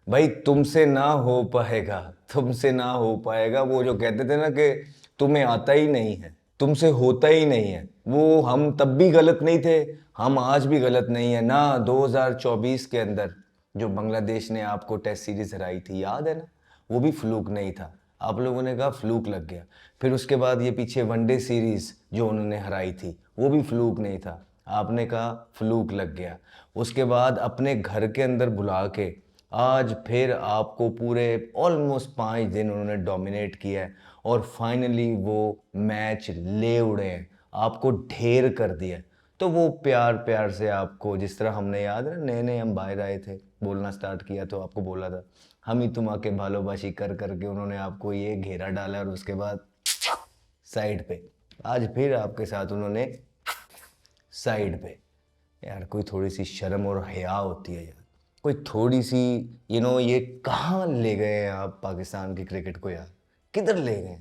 भाई तुमसे ना हो पाएगा, तुमसे ना हो पाएगा। वो जो कहते थे ना कि तुम्हें आता ही नहीं है, तुमसे होता ही नहीं है, वो हम तब भी गलत नहीं थे, हम आज भी गलत नहीं है ना। 2024 के अंदर जो बांग्लादेश ने आपको टेस्ट सीरीज हराई थी, याद है ना? वो भी फ्लूक नहीं था। आप लोगों ने कहा फ्लूक लग गया। फिर उसके बाद ये पीछे वनडे सीरीज जो उन्होंने हराई थी, वो भी फ्लूक नहीं था। आपने कहा फ्लूक लग गया। उसके बाद अपने घर के अंदर बुला के आज फिर आपको पूरे ऑलमोस्ट 5 दिन उन्होंने डोमिनेट किया है और फाइनली वो मैच ले उड़े हैं, आपको ढेर कर दिया है। तो वो प्यार प्यार से आपको, जिस तरह हमने, याद है नए नए हम बाहर आए थे, बोलना स्टार्ट किया तो आपको बोला था हम ही तुम आके भालोबाशी कर करके उन्होंने आपको ये घेरा डाला और उसके बाद साइड पे। आज फिर आपके साथ उन्होंने साइड पे। यार कोई थोड़ी सी शर्म और हया होती है यार, कोई थोड़ी सी। ये कहाँ ले गए हैं आप पाकिस्तान की क्रिकेट को यार? किधर ले गए?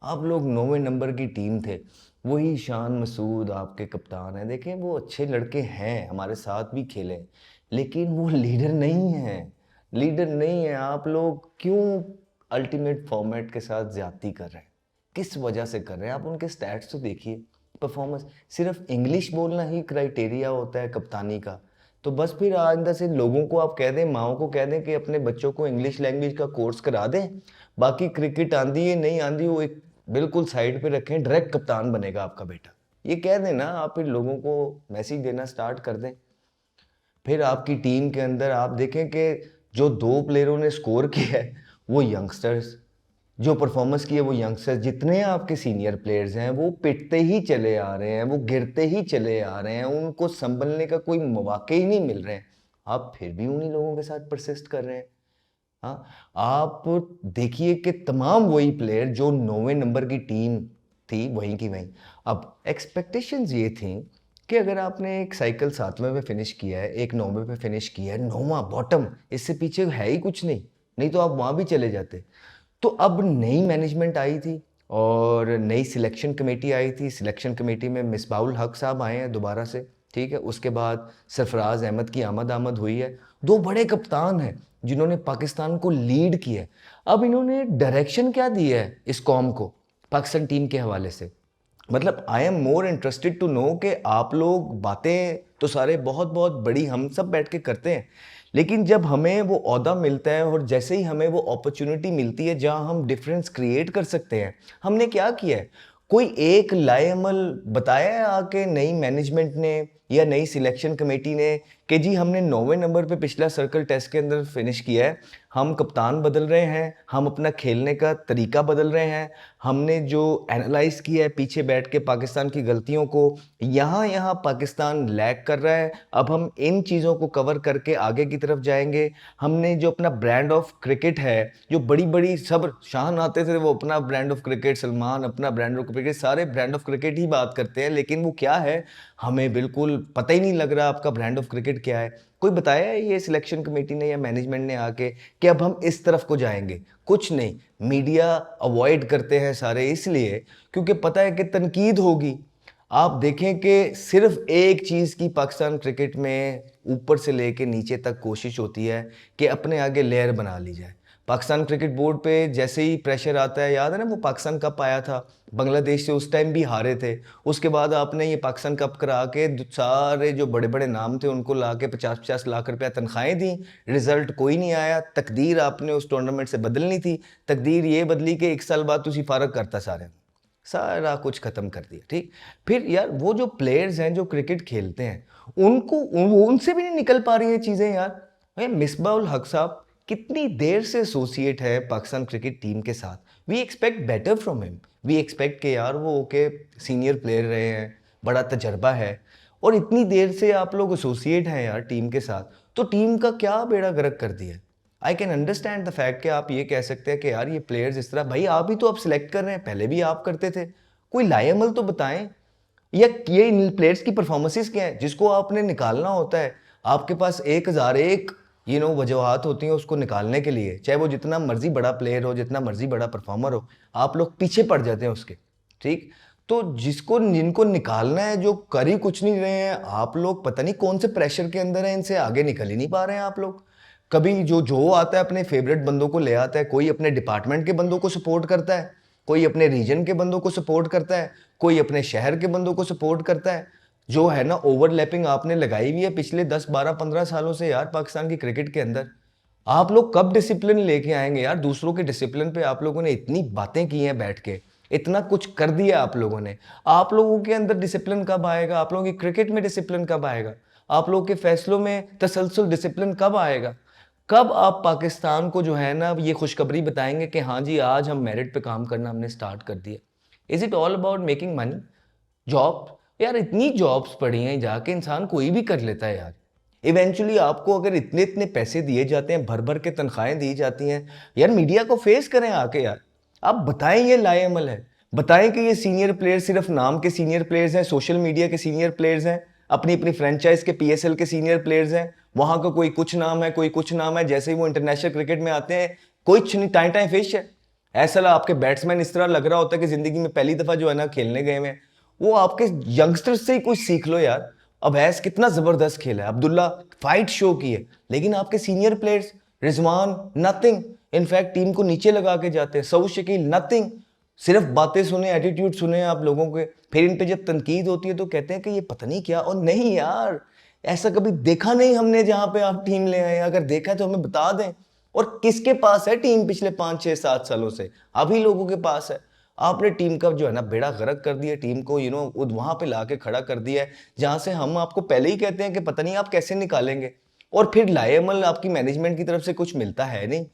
आप लोग 9वें नंबर की टीम थे। वही शान मसूद आपके कप्तान है, देखें वो अच्छे लड़के हैं, हमारे साथ भी खेले, लेकिन वो लीडर नहीं है। लीडर नहीं है। आप लोग क्यों अल्टीमेट फॉर्मेट के साथ ज्यादती कर रहे हैं? किस वजह से कर रहे हैं? आप उनके स्टैट्स तो देखिए, परफॉर्मेंस। सिर्फ इंग्लिश बोलना ही क्राइटेरिया होता है कप्तानी का? तो बस फिर आइंदा से लोगों को आप कह दें, माओ को कह दें कि अपने बच्चों को इंग्लिश लैंग्वेज का कोर्स करा दें। बाकी क्रिकेट आंदी है नहीं आंदी वो एक बिल्कुल साइड पे रखें, डायरेक्ट कप्तान बनेगा आपका बेटा, ये कह दें ना। आप फिर लोगों को मैसेज देना स्टार्ट कर दें। फिर आपकी टीम के अंदर आप देखें कि जो 2 प्लेयरों ने स्कोर किया है वो यंगस्टर्स, जो परफॉर्मेंस की है वो यंगस्टर्स। जितने आपके सीनियर प्लेयर्स हैं वो पिटते ही चले आ रहे हैं, वो गिरते ही चले आ रहे हैं, उनको संभलने का कोई मौका ही नहीं मिल रहे हैं। आप फिर भी उन्हीं लोगों के साथ परसिस्ट कर रहे हैं। हाँ, आप देखिए कि तमाम वही प्लेयर जो 9वें नंबर की टीम थी वहीं की वहीं। अब एक्सपेक्टेशंस ये थी कि अगर आपने एक साइकिल 7वें पे फिनिश किया है, एक 9वें पे फिनिश किया है, 9वां बॉटम, इससे पीछे है ही कुछ नहीं, नहीं तो आप वहां भी चले जाते। तो अब नई मैनेजमेंट आई थी और नई सिलेक्शन कमेटी आई थी। सिलेक्शन कमेटी में मिसबाउल हक साहब आए हैं दोबारा से, ठीक है। उसके बाद सरफराज अहमद की आमद हुई है। दो बड़े कप्तान हैं जिन्होंने पाकिस्तान को लीड किया है। अब इन्होंने डायरेक्शन क्या दी है इस कॉम को पाकिस्तान टीम के हवाले से? मतलब I am more interested to know कि आप लोग बातें तो सारे बहुत बहुत बड़ी हम सब बैठ के करते हैं, लेकिन जब हमें वो ओहदा मिलता है और जैसे ही हमें वो अपॉर्चुनिटी मिलती है जहां हम डिफरेंस क्रिएट कर सकते हैं, हमने क्या किया है? कोई एक लाएअमल बताया है आके नई मैनेजमेंट ने या नई सिलेक्शन कमेटी ने कि जी हमने 9वें नंबर पे पिछला सर्कल टेस्ट के अंदर फिनिश किया है, हम कप्तान बदल रहे हैं, हम अपना खेलने का तरीका बदल रहे हैं, हमने जो एनालाइज किया है पीछे बैठ के पाकिस्तान की गलतियों को, यहाँ यहाँ पाकिस्तान लैग कर रहा है, अब हम इन चीज़ों को कवर करके आगे की तरफ जाएंगे। हमने जो अपना ब्रांड ऑफ क्रिकेट है, जो बड़ी बड़ी सब शान आते थे वो अपना ब्रांड ऑफ क्रिकेट, सलमान अपना ब्रांड ऑफ क्रिकेट, सारे ब्रांड ऑफ क्रिकेट ही बात करते हैं, लेकिन वो क्या है हमें बिल्कुल पता ही नहीं लग रहा आपका ब्रांड ऑफ क्रिकेट क्या है। कोई बताया है ये सिलेक्शन कमेटी ने या मैनेजमेंट ने आके कि अब हम इस तरफ को जाएंगे? कुछ नहीं। मीडिया अवॉइड करते हैं सारे इसलिए क्योंकि पता है कि तनकीद होगी। आप देखें कि सिर्फ एक चीज़ की पाकिस्तान क्रिकेट में ऊपर से लेके नीचे तक कोशिश होती है कि अपने आगे लेयर बना ली जाए। पाकिस्तान क्रिकेट बोर्ड पे जैसे ही प्रेशर आता है, याद है ना वो पाकिस्तान कप आया था बांग्लादेश से, उस टाइम भी हारे थे। उसके बाद आपने ये पाकिस्तान कप करा के सारे जो बड़े बड़े नाम थे उनको ला के 50-50 लाख रुपया तनख्वाहें दी, रिजल्ट कोई नहीं आया। तकदीर आपने उस टूर्नामेंट से बदलनी थी, तकदीर ये बदली कि 1 साल बाद तुसी फारग करता सारा कुछ खत्म कर दिया, ठीक। फिर यार वो जो प्लेयर्स हैं जो क्रिकेट खेलते हैं उनको उनसे भी नहीं निकल पा रही है चीज़ें यार। मिसबाउल हक साहब कितनी देर से एसोसिएट है पाकिस्तान क्रिकेट टीम के साथ। We expect better from him. We expect के यार वो ओके सीनियर प्लेयर रहे हैं, बड़ा तजर्बा है, और इतनी देर से आप लोग एसोसिएट हैं यार टीम के साथ, तो टीम का क्या बेड़ा गर्क कर दिया? I can understand the fact कि आप ये कह सकते हैं कि यार ये प्लेयर्स इस तरह, भाई आप ही तो अब सिलेक्ट कर रहे हैं, पहले भी आप करते थे। कोई लाएमल तो बताएं, या ये इन प्लेयर्स की परफॉर्मेंसेस क्या है जिसको आपने निकालना होता है। आपके पास 1001 वजूहात होती हैं उसको निकालने के लिए, चाहे वो जितना मर्जी बड़ा प्लेयर हो, जितना मर्जी बड़ा परफॉर्मर हो, आप लोग पीछे पड़ जाते हैं उसके, ठीक। तो जिनको निकालना है, जो कर ही कुछ नहीं रहे हैं, आप लोग पता नहीं कौन से प्रेशर के अंदर है, इनसे आगे निकल ही नहीं पा रहे हैं आप लोग। कभी जो जो आता है अपने फेवरेट बंदों को ले आता है, कोई अपने डिपार्टमेंट के बंदों को सपोर्ट करता है, कोई अपने रीजन के बंदों को सपोर्ट करता है, कोई अपने शहर के बंदों को सपोर्ट करता है। जो है ना ओवरलैपिंग आपने लगाई हुई है पिछले 10 12 15 सालों से यार पाकिस्तान की क्रिकेट के अंदर। आप लोग कब डिसिप्लिन लेके आएंगे यार? दूसरों के डिसिप्लिन पे आप लोगों ने इतनी बातें की हैं बैठ के, इतना कुछ कर दिया आप लोगों ने। आप लोगों के अंदर डिसिप्लिन कब आएगा? आप लोगों की क्रिकेट में डिसिप्लिन कब आएगा? आप लोगों के फैसलों में तसलसल डिसिप्लिन कब आएगा? कब आप पाकिस्तान को जो है ना ये खुशखबरी बताएंगे कि हाँ जी आज हम मेरिट पे काम करना हमने स्टार्ट कर दिया? Is it all about making money? Job यार, इतनी जॉब्स पड़ी हैं, जाके इंसान कोई भी कर लेता है यार। इवेंचुअली आपको अगर इतने इतने पैसे दिए जाते हैं, भर भर के तनख्वाहें दी जाती हैं यार, मीडिया को फेस करें आके यार। आप बताएं ये लाएअमल है, बताएं कि ये सीनियर प्लेयर्स सिर्फ नाम के सीनियर प्लेयर्स हैं, सोशल मीडिया के सीनियर प्लेयर्स हैं, अपनी अपनी फ्रेंचाइज के पीएसएल के सीनियर प्लेयर्स हैं। वहां का कोई कुछ नाम है, कोई कुछ नाम है, जैसे ही वो इंटरनेशनल क्रिकेट में आते हैं कुछ नहीं, टाइम टाइम फिश है। ऐसा आपके बैट्समैन इस तरह लग रहा होता है कि जिंदगी में पहली दफा जो है ना खेलने गए हैं। वो आपके यंगस्टर्स से ही कुछ सीख लो यार। अवैस कितना जबरदस्त खेला है, अब्दुल्ला फाइट शो की है, लेकिन आपके senior players Rizwan nothing, in fact team को नीचे लगा के जाते हैं। सऊद शकील नथिंग, सिर्फ बातें सुने, एटीट्यूड सुने आप लोगों के। फिर इन पे जब तनकीद होती है तो कहते हैं कि ये पता नहीं क्या। और नहीं यार, ऐसा कभी देखा नहीं हमने जहां पे आप टीम ले आए। अगर देखा है तो हमें बता दें। और किसके पास है टीम पिछले 5 6 7 सालों से? अभी लोगों के पास है। आपने टीम का जो है ना बेड़ा गर्क कर दिया, टीम को वहां पे लाके खड़ा कर दिया है जहां से हम आपको पहले ही कहते हैं कि पता नहीं आप कैसे निकालेंगे। और फिर लाएमल आपकी मैनेजमेंट की तरफ से कुछ मिलता है नहीं।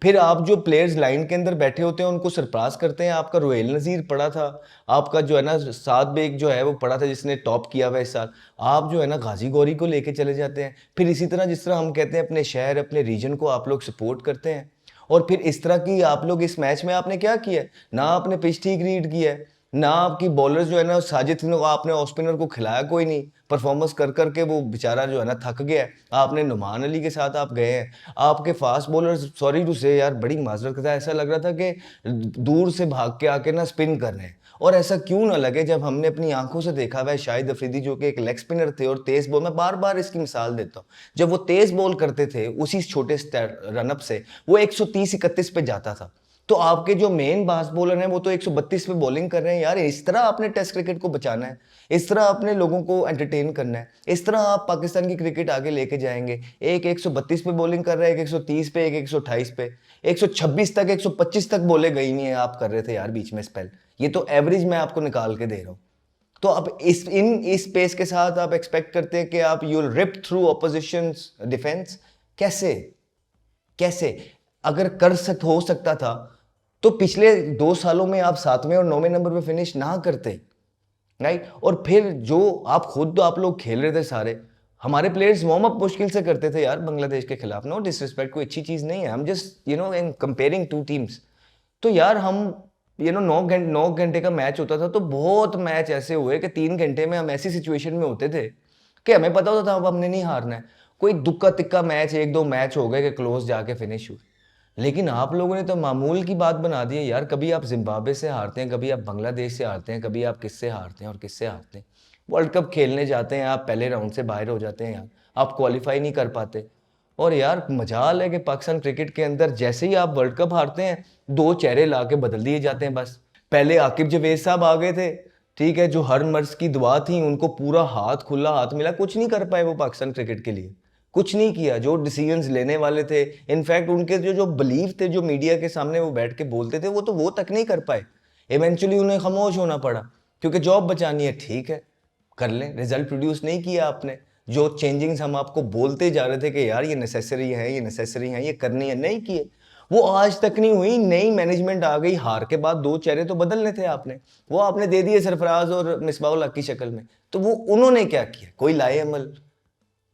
फिर आप जो प्लेयर्स लाइन के अंदर बैठे होते हैं उनको सरप्राइज करते हैं। आपका रोहेल नज़ीर पड़ा था, आपका जो है ना साद बेग जो है वो पड़ा था जिसने टॉप किया हुआ इस साल। आप जो है ना गाजी गौरी को लेके चले जाते हैं। फिर इसी तरह जिस तरह हम कहते हैं अपने शहर अपने रीजन को आप लोग सपोर्ट करते हैं। और फिर इस तरह की आप लोग इस मैच में आपने क्या किया है? ना आपने पिच ठीक रीड किया है, ना आपकी बॉलर्स जो है ना साजिद को आपने ऑफ स्पिनर को खिलाया कोई नहीं। परफॉर्मेंस कर करके वो बेचारा जो है ना थक गया है। आपने नुमान अली के साथ आप गए हैं। आपके फास्ट बॉलर्स, सॉरी टू से यार बड़ी माजरत करता है, ऐसा लग रहा था कि दूर से भाग के आके ना स्पिन कर रहे हैं। और ऐसा क्यों ना लगे जब हमने अपनी आंखों से देखा हुआ है शाहिद अफरीदी जो कि एक लेग स्पिनर थे और तेज बॉल, मैं बार बार इसकी मिसाल देता हूँ, जब वो तेज बॉल करते थे उसी छोटे रनअप से वो 130-31 पे जाता था। तो आपके जो मेन फास्ट बॉलर हैं वो तो 132 पे बॉलिंग कर रहे हैं यार। इस तरह आपने टेस्ट क्रिकेट को बचाना है, इस तरह आपने लोगों को एंटरटेन करना है, इस तरह आप पाकिस्तान की क्रिकेट आगे लेके जाएंगे। एक 132 पे बॉलिंग कर रहा है, एक 130 पे, एक 128 पे, 126 तक 125 तक बोले गई नहीं है आप कर रहे थे यार बीच में स्पेल। ये तो एवरेज मैं आपको निकाल के दे रहा हूँ। तो अब इस पेस के साथ आप एक्सपेक्ट करते हैं कि आप you rib through opposition defence? कैसे कैसे? अगर हो सकता था तो पिछले 2 सालों में आप 7वें और 9वें नंबर पे फिनिश ना करते, राइट? और फिर जो आप खुद तो आप लोग खेल रहे थे सारे, हमारे प्लेयर्स वार्म अप मुश्किल से करते थे यार बांग्लादेश के खिलाफ। नो डिसरिस्पेक्ट, कोई अच्छी चीज नहीं है, हम जस्ट इन कंपेयरिंग 2 टीम्स। तो यार हम 9 घंटे का मैच होता था तो बहुत मैच ऐसे हुए कि 3 घंटे में हम ऐसी सिचुएशन में होते थे कि हमें पता होता था अब हमने नहीं हारना है। कोई दुक्का तिक्का मैच 1-2 मैच हो गए कि क्लोज जाके फिनिश हुए। लेकिन आप लोगों ने तो मामूल की बात बना दी है यार। कभी आप जिम्बाब्वे से हारते हैं, कभी आप बांग्लादेश से हारते हैं, कभी आप किससे हारते हैं और किससे हारते हैं। वर्ल्ड कप खेलने जाते हैं आप, पहले राउंड से बाहर हो जाते हैं यार, आप क्वालिफाई नहीं कर पाते। और यार मजाल है कि पाकिस्तान क्रिकेट के अंदर जैसे ही आप वर्ल्ड कप हारते हैं 2 चेहरे ला के बदल दिए जाते हैं बस। पहले आकिब जवेद साहब आ गए थे, ठीक है, जो हर मर्ज की दुआ थी, उनको पूरा हाथ खुला हाथ मिला, कुछ नहीं कर पाए वो पाकिस्तान क्रिकेट के लिए, कुछ नहीं किया। जो डिसीजंस लेने वाले थे, इनफैक्ट उनके जो बिलीव थे, जो मीडिया के सामने वो बैठ के बोलते थे, वो तक नहीं कर पाए। इवेंचुअली उन्हें खामोश होना पड़ा क्योंकि जॉब बचानी है। ठीक है, कर लें, रिजल्ट प्रोड्यूस नहीं किया आपने। जो चेंजिंग्स हम आपको बोलते जा रहे थे कि यार ये नेसेसरी है, ये नेसेसरी है, ये करनी है, नहीं किए, वो आज तक नहीं हुई। नई मैनेजमेंट आ गई, हार के बाद 2 चेहरे तो बदलने थे आपने, वो आपने दे दिए सरफराज और मिसबाउल हक की शक्ल में। तो वो उन्होंने क्या किया? कोई लाए अमल?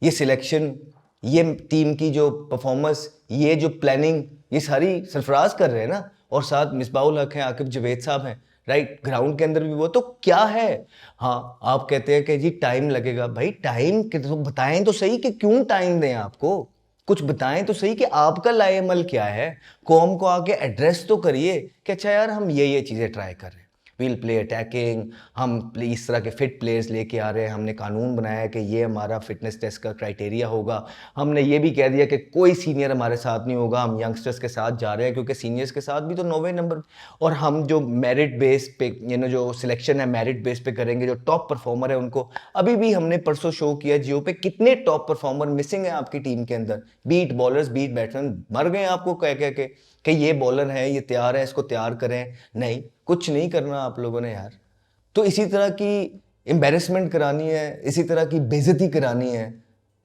ये सिलेक्शन, ये टीम की जो परफॉर्मेंस, ये जो प्लानिंग, ये सारी सरफराज कर रहे हैं ना, और साथ मिसबाउल हक हैं, आकिब जवेद साहब हैं, राइट? ग्राउंड के अंदर भी वो तो क्या है। हाँ, आप कहते हैं कि जी टाइम लगेगा। भाई टाइम तो बताएं तो सही कि क्यों टाइम दें आपको, कुछ बताएं तो सही कि आपका लाएअमल क्या है। कौम को आके एड्रेस तो करिए कि अच्छा यार हम ये चीजें ट्राई कर रहे हैं। वील प्ले अटैकिंग, हम इस तरह के फिट प्लेयर्स लेके आ रहे हैं, हमने कानून बनाया है कि ये हमारा फिटनेस टेस्ट का क्राइटेरिया होगा, हमने ये भी कह दिया कि कोई सीनियर हमारे साथ नहीं होगा, हम यंगस्टर्स के साथ जा रहे हैं क्योंकि सीनियर्स के साथ भी तो 9वें नंबर, और हम जो मेरिट बेस पे जो सिलेक्शन है मेरिट बेस पे करेंगे, जो टॉप परफॉर्मर है उनको, अभी भी हमने परसों शो किया जियो पे कितने टॉप परफॉर्मर मिसिंग है आपकी टीम के अंदर, बीट बॉलर्स बीट बैट्समैन मर गए आपको कह कह के कि ये बॉलर है, ये तैयार है, इसको तैयार करें, नहीं कुछ नहीं करना आप लोगों ने यार। तो इसी तरह की एम्बेरसमेंट करानी है, इसी तरह की बेइज्जती करानी है,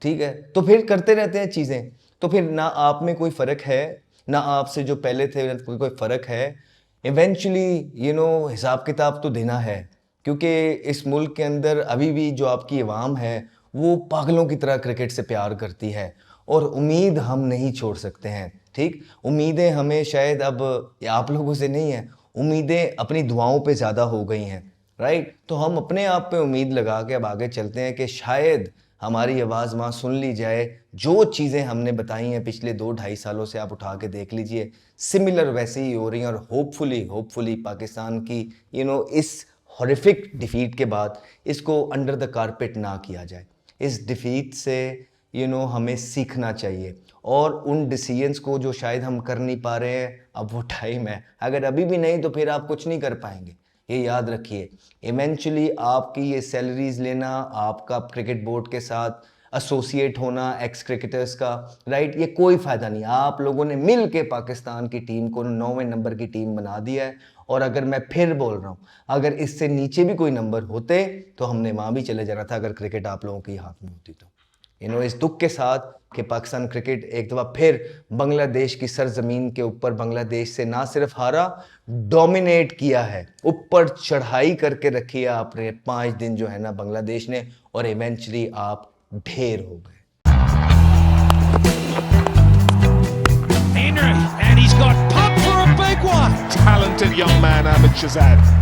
ठीक है, तो फिर करते रहते हैं चीज़ें, तो फिर ना आप में कोई फ़र्क है, ना आपसे जो पहले थे कोई फ़र्क है। इवेंचुअली हिसाब किताब तो देना है, क्योंकि इस मुल्क के अंदर अभी भी जो आपकी अवाम है वो पागलों की तरह क्रिकेट से प्यार करती है, और उम्मीद हम नहीं छोड़ सकते हैं, ठीक। उम्मीदें हमें शायद अब आप लोगों से नहीं है, उम्मीदें अपनी दुआओं पे ज़्यादा हो गई हैं, राइट। तो हम अपने आप पे उम्मीद लगा के अब आगे चलते हैं कि शायद हमारी आवाज़ वहाँ सुन ली जाए। जो चीज़ें हमने बताई हैं पिछले 2-2.5 सालों से आप उठा के देख लीजिए, सिमिलर वैसे ही हो रही हैं, और होपफुली पाकिस्तान की इस हॉरिफिक डिफीट के बाद इसको अंडर द कारपेट ना किया जाए। इस डिफीट से हमें सीखना चाहिए, और उन डिसीजंस को जो शायद हम कर नहीं पा रहे हैं, अब वो टाइम है, अगर अभी भी नहीं तो फिर आप कुछ नहीं कर पाएंगे, ये याद रखिए। इवेंचुअली आपकी ये सैलरीज लेना, आपका क्रिकेट बोर्ड के साथ एसोसिएट होना एक्स क्रिकेटर्स का, राइट, ये कोई फ़ायदा नहीं। आप लोगों ने मिल के पाकिस्तान की टीम को 9वें नंबर की टीम बना दिया है, और अगर मैं फिर बोल रहा हूँ, अगर इससे नीचे भी कोई नंबर होते तो हमने वहाँ भी चले जाना था, अगर क्रिकेट आप लोगों के हाथ में होती तो। इस दुख के साथ कि पाकिस्तान क्रिकेट एक दफ़ा फिर बांग्लादेश की सरजमीन के ऊपर बांग्लादेश से ना सिर्फ हारा, डोमिनेट किया है, ऊपर चढ़ाई करके रखी है आपने 5 दिन जो है ना बांग्लादेश ने, और इवेंचुअली आप ढेर हो गए। Henry, and he's got pumped for a big one. Talented young man, Ahmed Shahzad.